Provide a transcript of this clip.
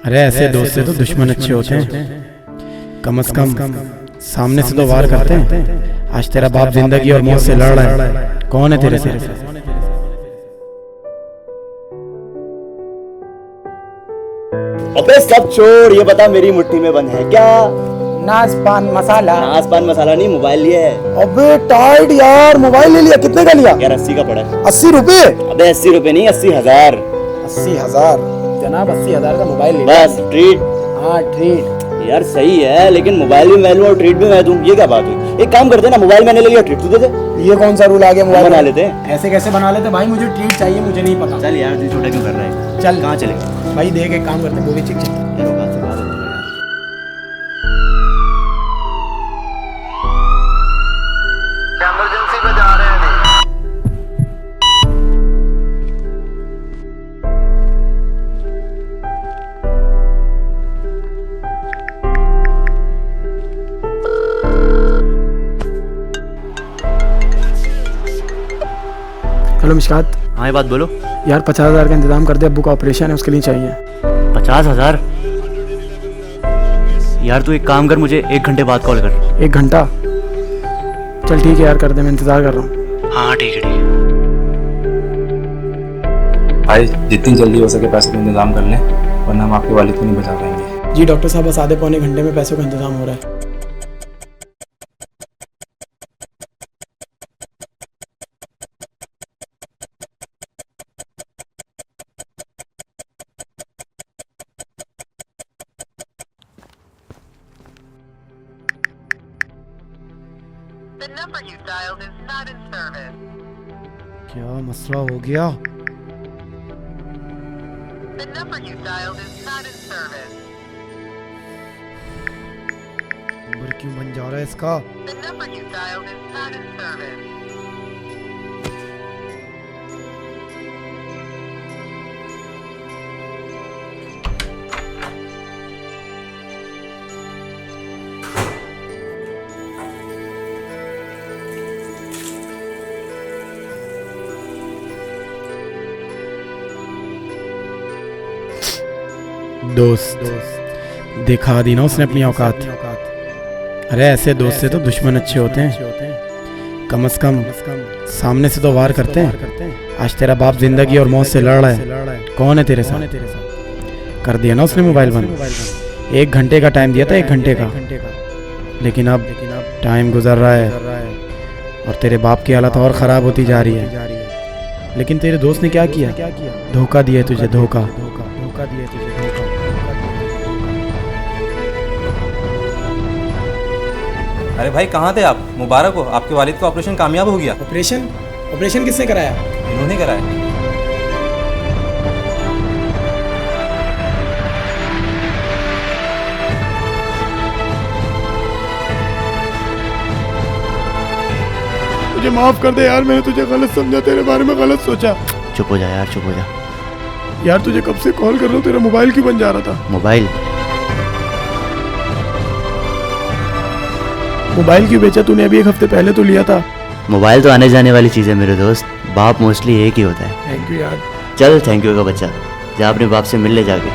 अरे ऐसे दोस्त से तो दुश्मन अच्छे होते हैं। कम से कम सामने से तो वार करते हैं। आज तेरा बाप जिंदगी और मौत से लड़ रहा है। कौन है तेरे से? अबे सब छोड़, ये बता मेरी मुट्ठी में बंद है क्या? नाज़पान मसाला। नाज़पान मसाला नहीं, मोबाइल लिया है। अबे टाइट यार, मोबाइल ले लिया। कितने का लिया? यार 80 का पड़ा है। 80 रुपए? अबे 80 रुपए नहीं, 80,000। 80,000 जनाब, 80,000 का मोबाइल ले लिया। बस ट्रीट। हाँ ट्रीट। यार सही है, लेकिन मोबाइल भी मैं लूं और ट्रीट भी मैं दूं, ये क्या बात हुई? एक काम करते ना, मोबाइल मैंने ले लिया, ट्रीट तू दे दे। ये कौन सा रूल आ गया? मोबाइल बना लेते हैं। ऐसे कैसे बना लेते भाई? मुझे ट्रीट चाहिए, मुझे नहीं पता। चल यार, तू छोटा क्यों कर रहा है? चल कहाँ चलेगा? भाई देख, एक काम करते हैं, मूवी चिक चल। यार औकात से बात है यार। इमरजेंसी पे जा रहे हैं नहीं। हेलो मिशकात। हाँ, ये बात बोलो। यार 50,000 का इंतजाम कर दे, अब्बू का ऑपरेशन है, उसके लिए चाहिए। 50,000? यार तू एक काम कर, मुझे 1 घंटे बाद कॉल कर। 1 घंटा? चल ठीक है यार, कर दे, मैं इंतजार कर रहा हूँ। हाँ ठीक है ठीक है। भाई जितनी जल्दी हो सके पैसे का इंतजाम कर लें, वरना हम आपके वालिद को नहीं बचा पाएंगे। जी डॉक्टर साहब, बस आधे पौने घंटे में पैसों का इंतजाम हो रहा है। The number you dialed is not in service. क्या मसला हो गया? The number you dialed is not in service. Number क्यों बन जा रहा है इसका? The number you dialed is not in service. दोस्त दिखा दी ना उसने अपनी औकात। अरे ऐसे दोस्त से तो दुश्मन अच्छे होते हैं। कम से कम सामने से तो वार करते हैं। आज तेरा बाप जिंदगी और मौत से लड़ रहा है। कौन है तेरे साथ? कर दिया ना उसने मोबाइल बंद। 1 घंटे का टाइम दिया था, 1 घंटे का। लेकिन अब टाइम गुजर रहा है और तेरे बाप की हालत और ख़राब होती जा रही है। लेकिन तेरे दोस्त ने क्या किया? धोखा दिया तुझे, धोखा दिया तुझे, धोखा। अरे भाई कहाँ थे आप? मुबारक हो, आपके वालिद का ऑपरेशन कामयाब हो गया। ऑपरेशन? ऑपरेशन किसने कराया? इन्होंने कराया। मुझे माफ कर दे यार, मैंने तुझे गलत समझा, तेरे बारे में गलत सोचा। चुप हो जा यार, चुप हो जा। यार तुझे कब से कॉल कर रहा हूँ, तेरा मोबाइल क्यों बन जा रहा था? मोबाइल क्यों बेचा तूने? अभी 1 हफ्ते पहले तो लिया था। मोबाइल तो आने जाने वाली चीज़ है मेरे दोस्त, बाप मोस्टली एक ही होता है। थैंक यू यार। चल थैंक यू का बच्चा, जा अपने बाप से मिल ले जाके।